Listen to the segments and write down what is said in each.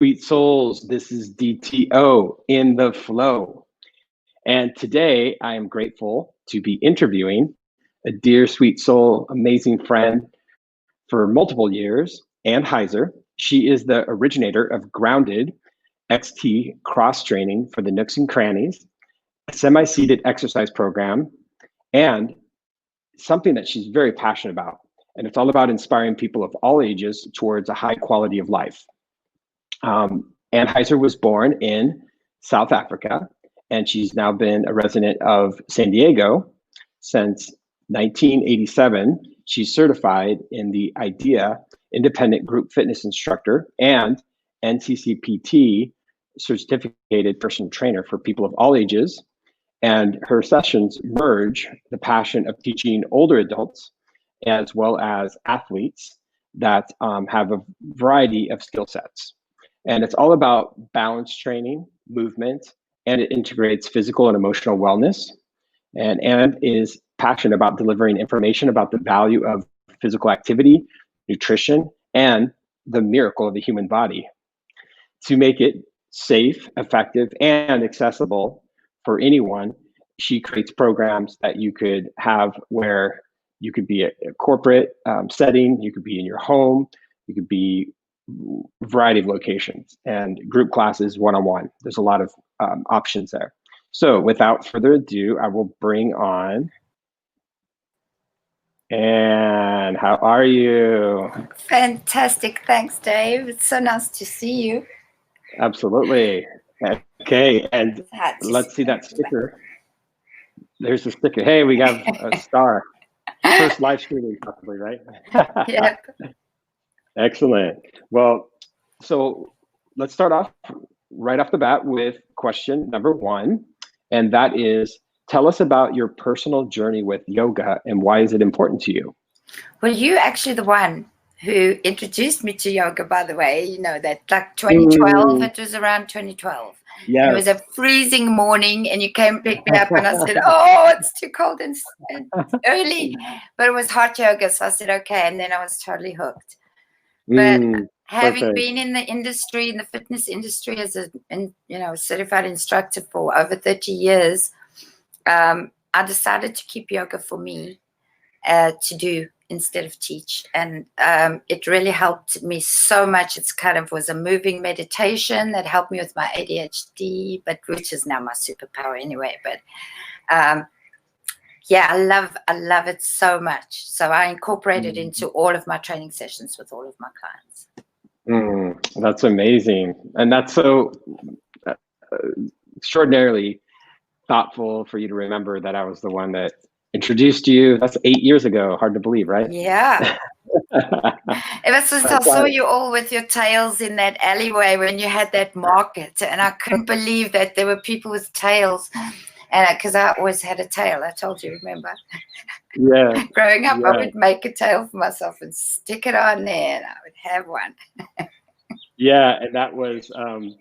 Sweet souls, this is DTO in the flow. And today I am grateful to be interviewing a dear, sweet soul, amazing friend for multiple years, Ann Heizer. She is the originator of Grounded XT cross training for the nooks and crannies, a semi-seated exercise program, and something that she's very passionate about. And it's all about inspiring people of all ages towards a high quality of life. Ann Heizer was born in South Africa, and she's now been a resident of San Diego since 1987. She's certified in the IDEA Independent Group Fitness Instructor and NCCPT Certificated Personal Trainer for people of all ages. And her sessions merge the passion of teaching older adults as well as athletes that have a variety of skill sets. And it's all about balance training, movement, and it integrates physical and emotional wellness. And Ann is passionate about delivering information about the value of physical activity, nutrition, and the miracle of the human body to make it safe, effective, and accessible for anyone. She creates programs that you could have where you could be a corporate setting, you could be in your home, you could be a variety of locations, and group classes, one-on-one. There's a lot of options there. So without further ado, I will bring on Ann. How are you? Fantastic. Thanks, Dave. It's so nice to see you. Absolutely. Okay, and let's see that sticker. There's the sticker. Hey, we got a star. First live streaming, possibly, right? Yep. Excellent. Well, so let's start off right off the bat with question number one, and that is, tell us about your personal journey with yoga and why is it important to you? Well, you're actually the one who introduced me to yoga, by the way. You know, that like 2012, it was around 2012. Yeah. It was a freezing morning and you came and picked me up and I said, oh, it's too cold and early. But it was hot yoga. So I said, okay. And then I was totally hooked. But having been in the industry, in the fitness industry as a certified instructor for over 30 years, I decided to keep yoga for me to do instead of teach. And it really helped me so much. It's kind of was a moving meditation that helped me with my ADHD, but which is now my superpower anyway. But yeah, I love it so much. So I incorporate it into all of my training sessions with all of my clients. That's amazing. And that's so extraordinarily thoughtful for you to remember that I was the one that introduced you. That's 8 years ago. Hard to believe, right? Yeah. Ever since I saw you all with your tails in that alleyway when you had that market, and I couldn't believe that there were people with tails. And because I always had a tail, I told you, remember? Yeah. Growing up, I would make a tail for myself and stick it on there, and I would have one. Yeah, and that was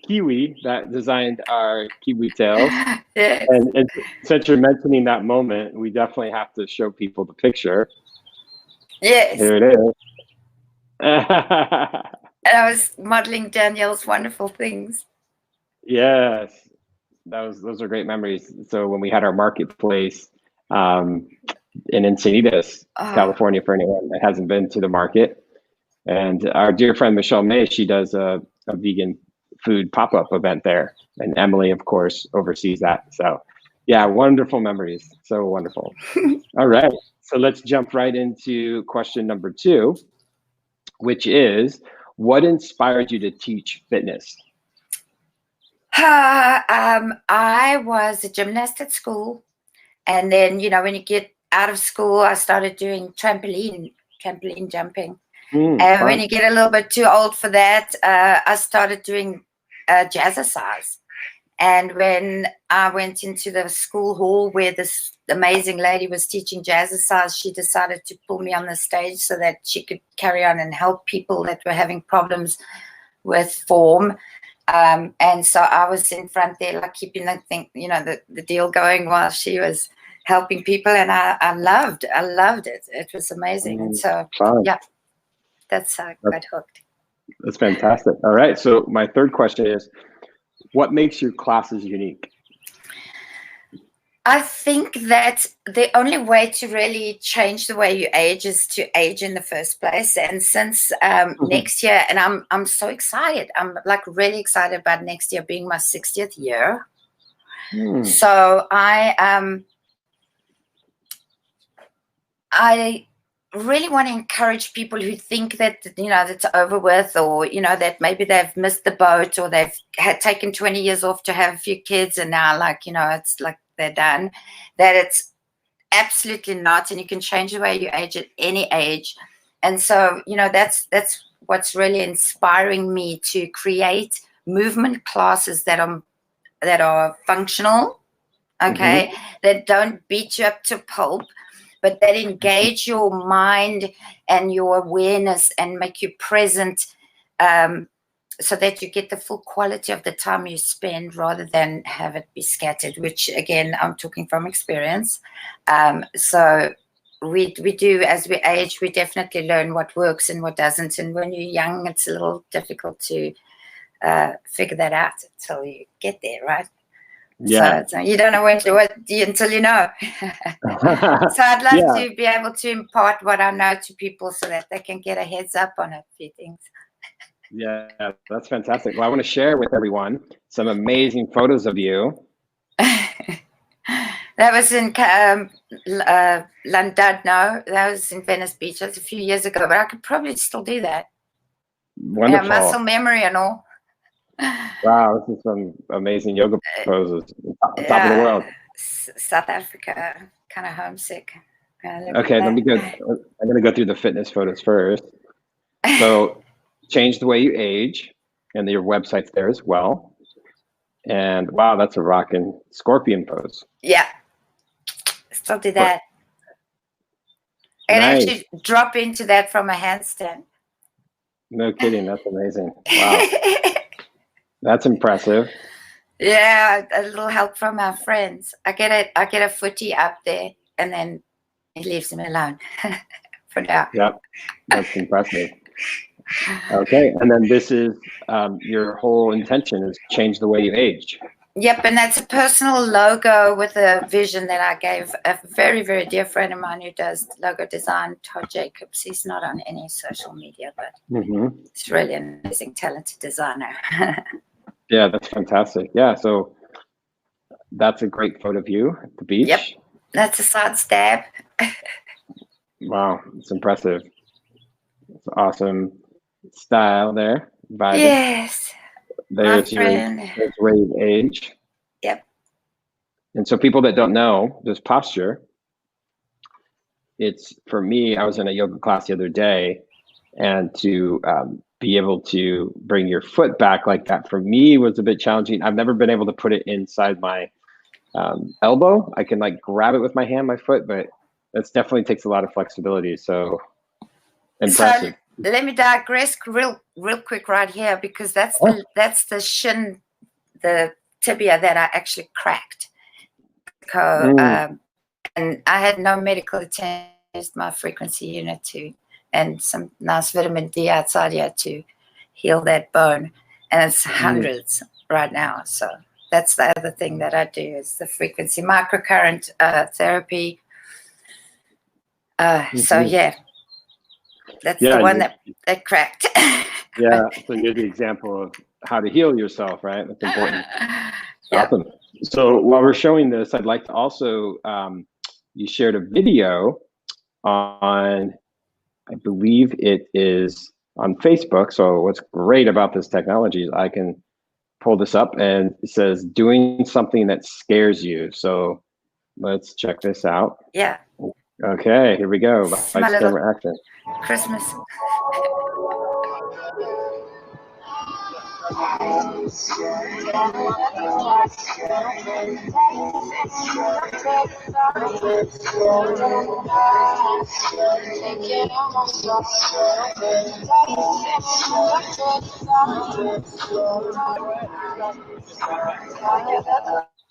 Kiwi that designed our Kiwi tails. Yes. And since you're mentioning that moment, we definitely have to show people the picture. Yes. Here it is. And I was modeling Danielle's wonderful things. Yes. Those are great memories. So when we had our marketplace in Encinitas, California, for anyone that hasn't been to the market, and our dear friend Michelle May, she does a vegan food pop-up event there, and Emily, of course, oversees that. So yeah, wonderful memories. So wonderful. All right, so let's jump right into question number 2, which is, what inspired you to teach fitness? I was a gymnast at school, and then when you get out of school, I started doing trampoline jumping. And when you get a little bit too old for that, I started doing jazzercise. And when I went into the school hall where this amazing lady was teaching jazzercise, she decided to pull me on the stage so that she could carry on and help people that were having problems with form. And so I was in front there, like keeping the thing, the deal going while she was helping people. And I loved it. It was amazing. And so, yeah, that's how I got hooked. That's fantastic. All right. So my third question is, what makes your classes unique? I think that the only way to really change the way you age is to age in the first place. And since next year, and I'm so excited. I'm like really excited about next year being my 60th year. So I really want to encourage people who think that, that's over with, or, that maybe they've missed the boat, or they've had taken 20 years off to have a few kids and now it's like they're done, that it's absolutely not. And you can change the way you age at any age. And so, that's what's really inspiring me to create movement classes that are functional, okay, that don't beat you up to pulp, but that engage your mind and your awareness and make you present, so that you get the full quality of the time you spend rather than have it be scattered, which, again, I'm talking from experience. So we do, as we age, we definitely learn what works and what doesn't. And when you're young, it's a little difficult to figure that out until you get there, right? Yeah. So you don't know when to what until you know. So I'd love to be able to impart what I know to people so that they can get a heads up on a few things. Yeah, that's fantastic. Well, I want to share with everyone some amazing photos of you. That was in Llandudno. That was in Venice Beach. That's a few years ago, but I could probably still do that. Wonderful. Muscle memory and all. Wow, this is some amazing yoga poses. Top of the world. South Africa, kind of homesick. Okay, let me go. I'm going to go through the fitness photos first. So, change the way you age, and your website's there as well. And wow, that's a rockin' scorpion pose. Yeah, still do that. And actually drop into that from a handstand. No kidding, that's amazing. Wow. That's impressive. Yeah, a little help from our friends. I get a footy up there, and then he leaves him alone for now. Yep, that's impressive. Okay, and then this is your whole intention is change the way you age. Yep, and that's a personal logo with a vision that I gave a very, very dear friend of mine who does logo design, Todd Jacobs. He's not on any social media, but he's really an amazing, talented designer. Yeah, that's fantastic. Yeah, so that's a great photo of you at the beach. Yep, that's a side stab. Wow, it's impressive. It's awesome style there. Vibing. Yes, there's your way of age. Yep. And so people that don't know this posture, it's for me, I was in a yoga class the other day, and to be able to bring your foot back like that for me was a bit challenging. I've never been able to put it inside my elbow. I can like grab it with my hand, my foot, but that definitely takes a lot of flexibility. So impressive. So let me digress real quick right here, because that's the shin, the tibia that I actually cracked. And I had no medical attention, my frequency unit and some nice vitamin D outside here to heal that bone. And it's hundreds right now. So that's the other thing that I do is the frequency microcurrent therapy. So yeah, that's the one that cracked. Yeah, so you're the example of how to heal yourself, right? That's important. Awesome. So while we're showing this, I'd like to also, you shared a video on, I believe it is on Facebook. So what's great about this technology is I can pull this up and it says doing something that scares you. So let's check this out. Yeah. Okay, here we go. Lights, camera, action. Christmas.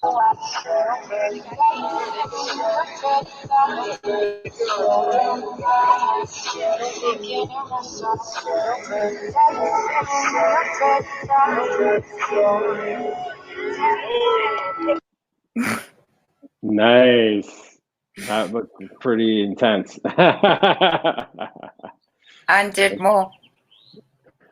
Nice. That looked pretty intense. And did more.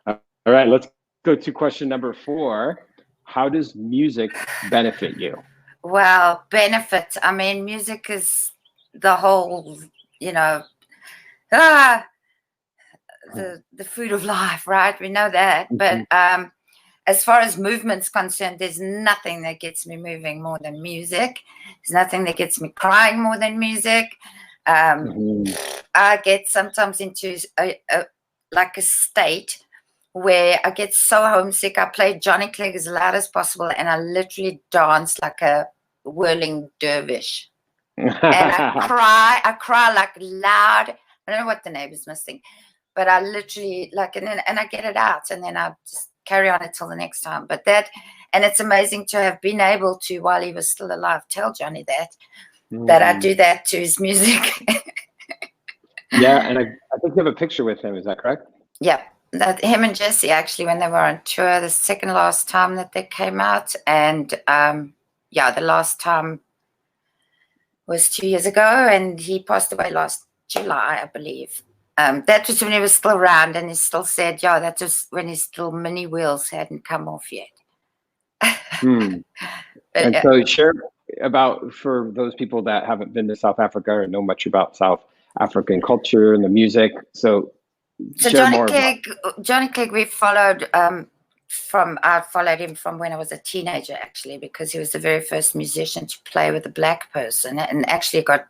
All right, let's go to question number 4. How does music benefit you? Well, benefit. I mean, music is the whole, the food of life, right? We know that. But as far as movement's concerned, there's nothing that gets me moving more than music. There's nothing that gets me crying more than music. I get sometimes into a state where I get so homesick. I play Johnny Clegg as loud as possible, and I literally dance like a whirling dervish. And I cry like loud. I don't know what the neighbors must think, but I literally and I get it out, and then I just carry on until the next time. But and it's amazing to have been able to, while he was still alive, tell Johnny that I do that to his music. Yeah, and I think you have a picture with him. Is that correct? Yeah, that him and Jesse actually, when they were on tour, the second last time that they came out, and the last time was 2 years ago, and he passed away last July, I believe. That was when he was still around, and he still said, that was when his little mini wheels hadn't come off yet. And so share about, for those people that haven't been to South Africa or know much about South African culture and the music. So Johnny Clegg, we followed I followed him from when I was a teenager, actually, because he was the very first musician to play with a black person, and actually got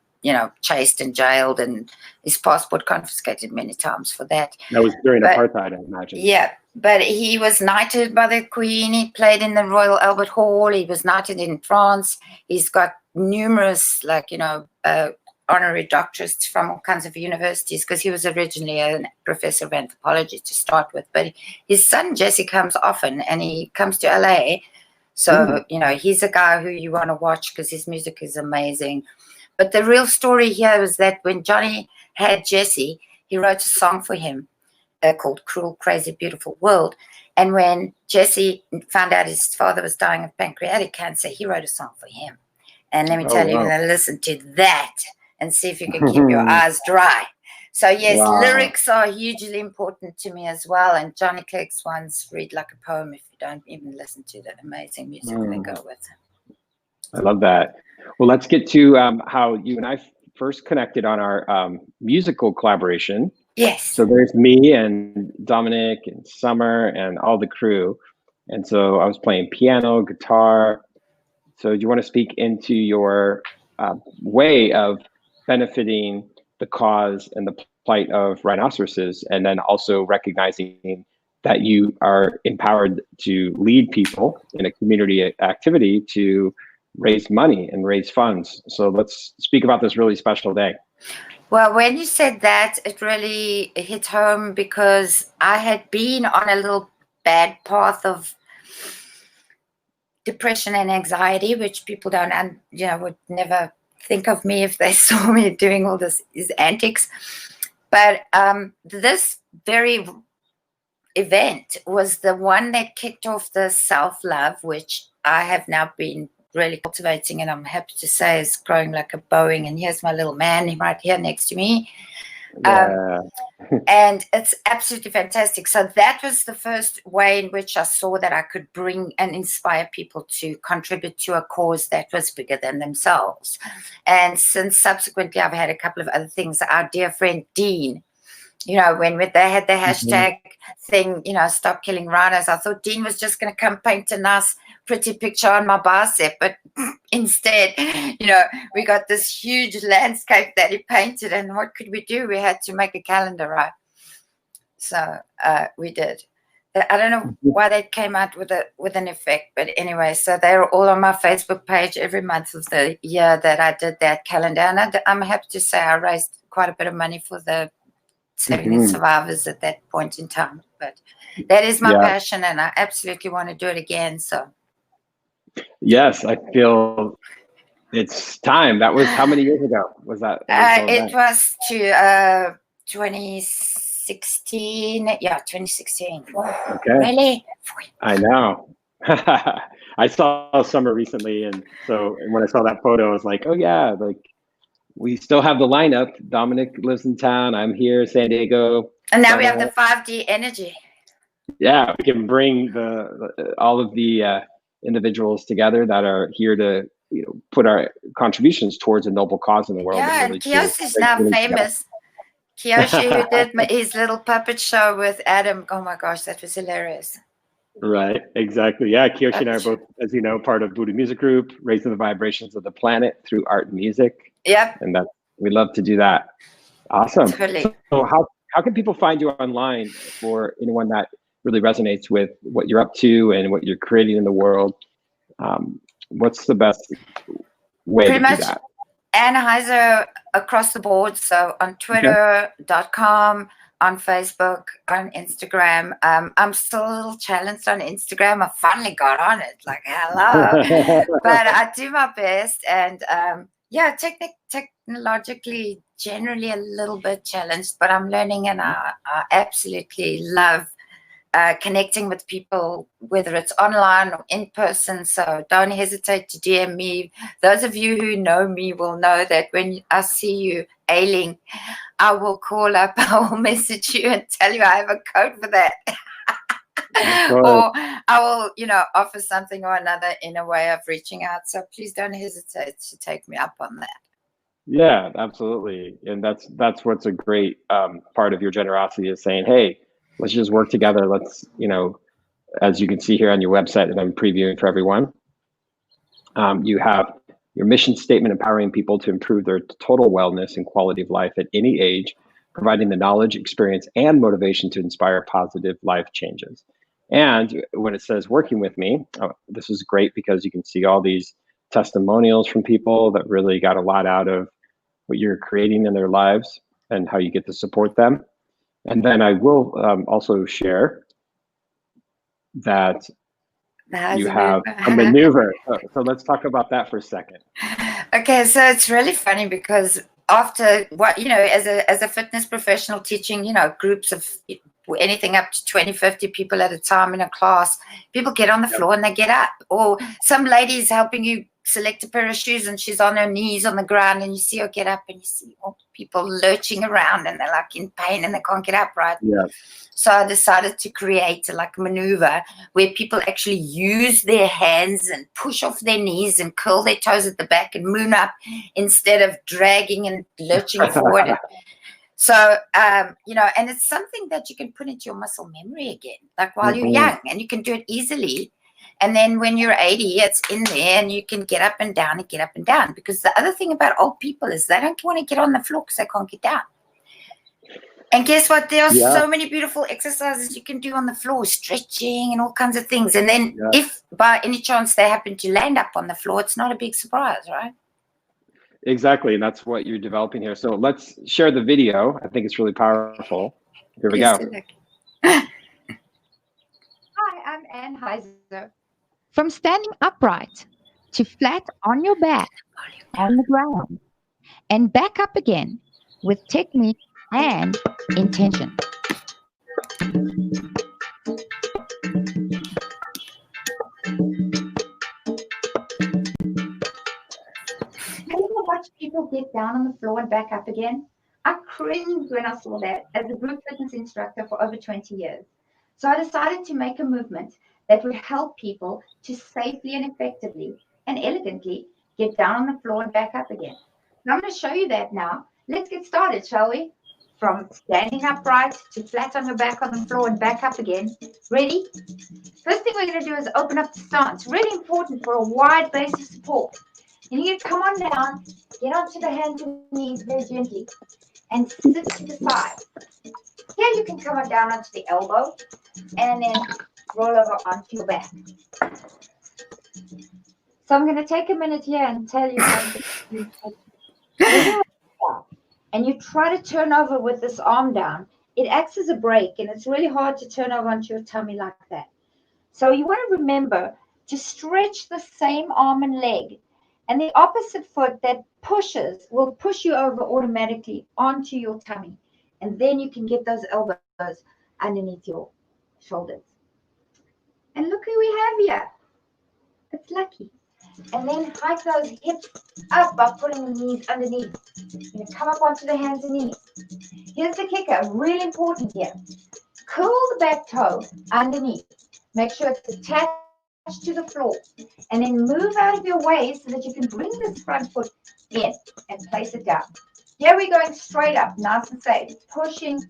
chased and jailed and his passport confiscated many times for that. That was during apartheid, I imagine. Yeah, but he was knighted by the Queen. He played in the Royal Albert Hall. He was knighted in France. He's got numerous, honorary doctorates from all kinds of universities, because he was originally a professor of anthropology to start with. But his son Jesse comes often, and he comes to LA. So, he's a guy who you want to watch because his music is amazing. But the real story here was that when Johnny had Jesse, he wrote a song for him called Cruel, Crazy, Beautiful World. And when Jesse found out his father was dying of pancreatic cancer, he wrote a song for him. And let me tell you, listen to that and see if you can keep your eyes dry. So, yes, lyrics are hugely important to me as well. And Johnny Clegg's ones read like a poem if you don't even listen to the amazing music they go with. I love that. Well, let's get to how you and I first connected on our musical collaboration. Yes. So there's me and Dominic and Summer and all the crew. And so I was playing piano, guitar. So do you want to speak into your way of benefiting the cause and the plight of rhinoceroses, and then also recognizing that you are empowered to lead people in a community activity to raise money and raise funds? So let's speak about this really special day. Well, when you said that, it really hit home, because I had been on a little bad path of depression and anxiety, which people don't, would never think of me if they saw me doing all these antics. But this very event was the one that kicked off the self-love, which I have now been really cultivating, and I'm happy to say is growing like a Boeing. And here's my little man right here next to me. And it's absolutely fantastic. So that was the first way in which I saw that I could bring and inspire people to contribute to a cause that was bigger than themselves. And since subsequently I've had a couple of other things. Our dear friend Dean, when they had the hashtag thing, stop killing rhinos, I thought Dean was just going to come paint a nice pretty picture on my bicep, but instead, we got this huge landscape that he painted, and what could we do? We had to make a calendar, right? So we did. I don't know why they came out with an effect, but anyway, so they're all on my Facebook page every month of the year that I did that calendar, and I'm happy to say I raised quite a bit of money for the 70 survivors at that point in time. But that is my passion, and I absolutely want to do it again. So Yes, I feel it's time. That was how many years ago was that? It was 2016. Yeah, 2016. Okay. Really? I know. I saw Summer recently, and so when I saw that photo, I was like, oh yeah, like we still have the lineup. Dominic lives in town. I'm here, San Diego. And now we have the 5D energy. Yeah, we can bring all of the individuals together that are here to put our contributions towards a noble cause in the world. Yeah, and Kiyoshi is now famous. Kiyoshi, who did his little puppet show with Adam. Oh my gosh, that was hilarious. Right, exactly. Yeah, Kiyoshi and I are both, as you know, part of Buddha Music Group, raising the vibrations of the planet through art and music. Yep. And we love to do that. Awesome. Totally. So how can people find you online for anyone that really resonates with what you're up to and what you're creating in the world? What's the best way to do that? And Heizer across the board. So on Twitter.com, on Facebook, on Instagram. I'm still a little challenged on Instagram. I finally got on it. Like, hello. But I do my best. And yeah, technologically, generally a little bit challenged, but I'm learning, and I absolutely love connecting with people, whether it's online or in person. So don't hesitate to DM me. Those of you who know me will know that when I see you ailing, I will call up, I will message you and tell you I have a code for that. Or I will, offer something or another in a way of reaching out. So please don't hesitate to take me up on that. Yeah, absolutely. And that's what's a great part of your generosity, is saying, hey, let's just work together. Let's, as you can see here on your website that I'm previewing for everyone, you have your mission statement: empowering people to improve their total wellness and quality of life at any age, providing the knowledge, experience, and motivation to inspire positive life changes. And when it says working with me, this is great because you can see all these testimonials from people that really got a lot out of what you're creating in their lives and how you get to support them. And then I will also share that you have a maneuver. So let's talk about that for a second. Okay, so it's really funny because after what, as a fitness professional teaching, groups of anything up to 20, 50 people at a time in a class, people get on the floor and they get up. Or some lady's helping you select a pair of shoes and she's on her knees on the ground, and you see her get up, and you see all people lurching around and they're like in pain and they can't get up, right? Yeah. So I decided to create a maneuver where people actually use their hands and push off their knees and curl their toes at the back and moon up instead of dragging and lurching forward. So, and it's something that you can put into your muscle memory again, like while you're young, and you can do it easily. And then when you're 80, it's in there and you can get up and down and get up and down. Because the other thing about old people is they don't want to get on the floor because they can't get down. And guess what? There are so many beautiful exercises you can do on the floor, stretching and all kinds of things. And then if by any chance they happen to land up on the floor, it's not a big surprise, right? Exactly. And that's what you're developing here. So let's share the video. I think it's really powerful. Here we go. Hi, I'm Ann Heizer. From standing upright to flat on your back on the ground and back up again with technique and intention. Watch people get down on the floor and back up again. I cringed when I saw that as a group fitness instructor for over 20 years. So I decided to make a movement that would help people to safely and effectively and elegantly get down on the floor and back up again. And I'm going to show you that now. Let's get started, shall we? From standing upright to flat on your back on the floor and back up again. Ready? First thing we're going to do is open up the stance. Really important for a wide base of support. And you're going to come on down, get onto the hands and knees very gently, and sit to the side. Here you can come on down onto the elbow, and then roll over onto your back. So I'm going to take a minute here and tell you how to and you try to turn over with this arm down. It acts as a brake, and it's really hard to turn over onto your tummy like that. So you want to remember to stretch the same arm and leg. And the opposite foot that pushes will push you over automatically onto your tummy. And then you can get those elbows underneath your shoulders. And look who we have here. It's Lucky. And then hike those hips up by putting the knees underneath. You're going to come up onto the hands and knees. Here's the kicker, really important here. Curl the back toe underneath. Make sure it's attached to the floor. And then move out of your way so that you can bring this front foot in and place it down. Here we're going straight up, nice and safe. Pushing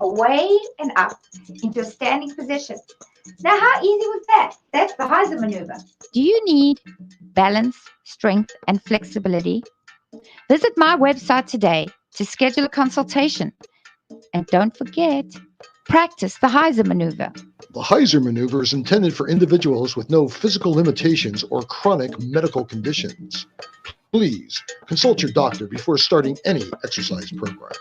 away and up into a standing position. Now, how easy was that? That's the Heizer maneuver. Do you need balance, strength, and flexibility? Visit my website today to schedule a consultation. And don't forget, practice the Heizer maneuver. The Heizer maneuver is intended for individuals with no physical limitations or chronic medical conditions. Please consult your doctor before starting any exercise program.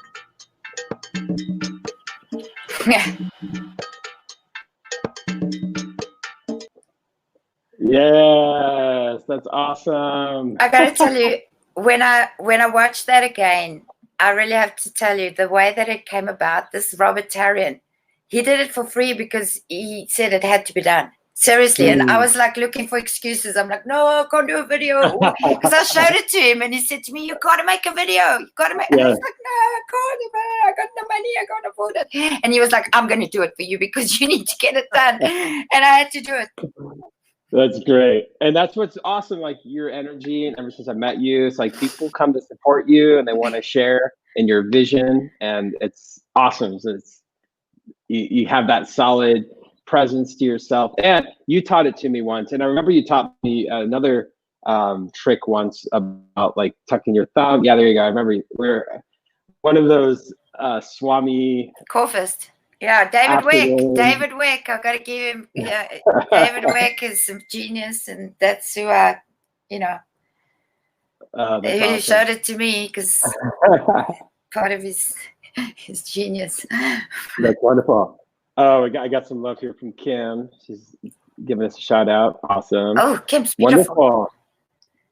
Yes, that's awesome. I gotta tell you, when I watched that again, I really have to tell you the way that it came about. This Robert Tarian, he did it for free because he said it had to be done. Seriously. And I was like looking for excuses. I'm like, no, I can't do a video. Because I showed it to him and he said to me, you got to make a video. You got to make. Yeah. I was like, no, I can't. I got no money. I can't afford it. And he was like, I'm going to do it for you because you need to get it done. And I had to do it. That's great. And that's what's awesome. Like your energy, and ever since I met you, it's like people come to support you and they want to share in your vision. And it's awesome. So you have that solid presence to yourself. And you taught it to me once. And I remember you taught me another trick once about like tucking your thumb. Yeah, there you go. I remember we're one of those Swami. Coffist. Yeah, David Wick. David Wick. I've got to give him. Yeah, David Wick is some genius, and that's who I, he awesome. Showed it to me because part of his genius. That's wonderful. Oh, I got some love here from Kim. She's giving us a shout out. Awesome. Oh, Kim's beautiful. Wonderful.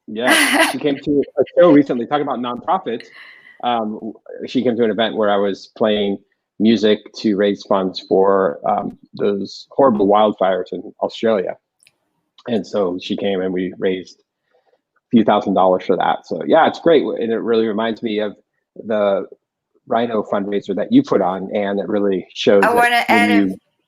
Yeah, she came to a show recently talking about nonprofits. She came to an event where I was playing music to raise funds for those horrible wildfires in Australia. And so she came and we raised a few $1,000s for that. So yeah, it's great. And it really reminds me of the Rhino fundraiser that you put on, and it really shows. I want to add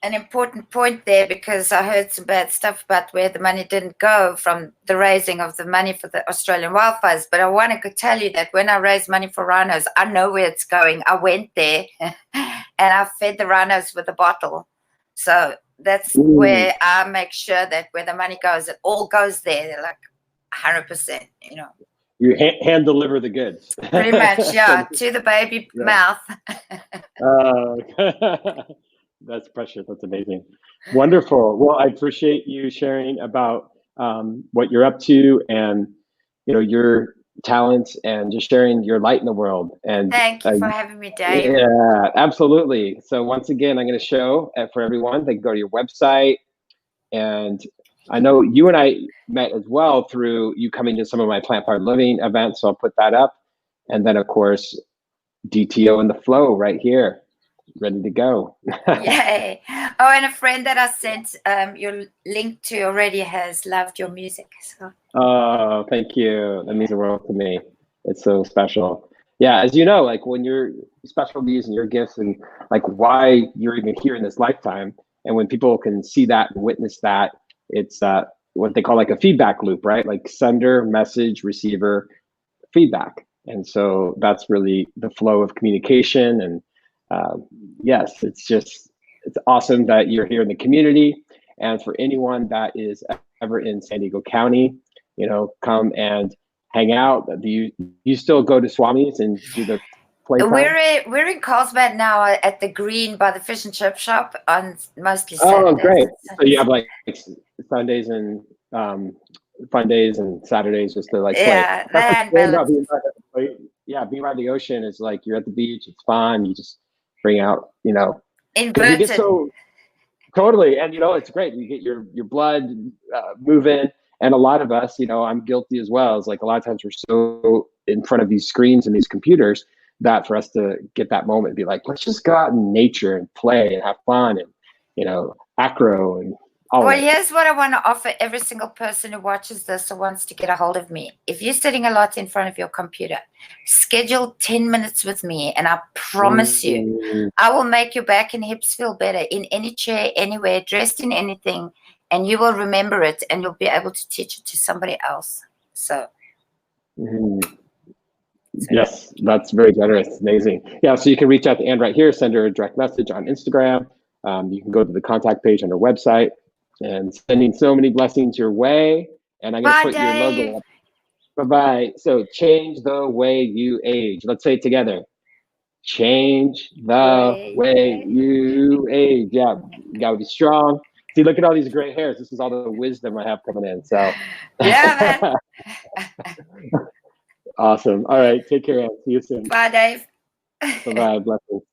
an important point there because I heard some bad stuff about where the money didn't go from the raising of the money for the Australian wildfires. But I want to tell you that when I raise money for rhinos, I know where it's going. I went there and I fed the rhinos with a bottle. So that's where I make sure that where the money goes, it all goes there. They're like 100%, You hand deliver the goods. Pretty much, yeah, to the baby mouth. That's precious. That's amazing. Wonderful. Well, I appreciate you sharing about what you're up to and, your talents and just sharing your light in the world. And thank you for having me, Dave. Yeah, absolutely. So once again, I'm going to show for everyone, they can go to your website. And I know you and I met as well through you coming to some of my plant-powered living events. So I'll put that up. And then, of course, DTO in the flow right here, ready to go. Yay. Oh, and a friend that I sent your link to already has loved your music. So. Oh, thank you. That means the world to me. It's so special. Yeah, as you know, like when your specialties and your gifts and like why you're even here in this lifetime, and when people can see that and witness that, it's what they call like a feedback loop, right? Like sender, message, receiver, feedback. And so that's really the flow of communication. And yes, it's awesome that you're here in the community. And for anyone that is ever in San Diego County, come and hang out. Do you still go to Swami's and do the playtime? We're in Carlsbad now at the Green by the fish and chip shop on mostly Saturdays. Oh, great! So you have like Sundays and fun days and Saturdays just to like play. Yeah, being by the ocean is like you're at the beach. It's fun. You just bring out, inverted. Totally. And, it's great. You get your blood moving. And a lot of us, I'm guilty as well. It's like a lot of times we're so in front of these screens and these computers that for us to get that moment and be like, let's just go out in nature and play and have fun and, acro and all Well, that. here's what I want to offer every single person who watches this or wants to get a hold of me. If you're sitting a lot in front of your computer, schedule 10 minutes with me, and I promise you, I will make your back and hips feel better in any chair, anywhere, dressed in anything, and you will remember it, and you'll be able to teach it to somebody else. So. Yes, that's very generous. Amazing. Yeah, so you can reach out to Ann right here, send her a direct message on Instagram. You can go to the contact page on her website. And sending so many blessings your way. And I'm going to put your logo up. Bye-bye. So change the way you age. Let's say it together. Change the way you age. Yeah, you got to be strong. See, look at all these gray hairs. This is all the wisdom I have coming in. So yeah, man. Awesome. All right. Take care. See you soon. Bye, Dave. Bye-bye. Blessings.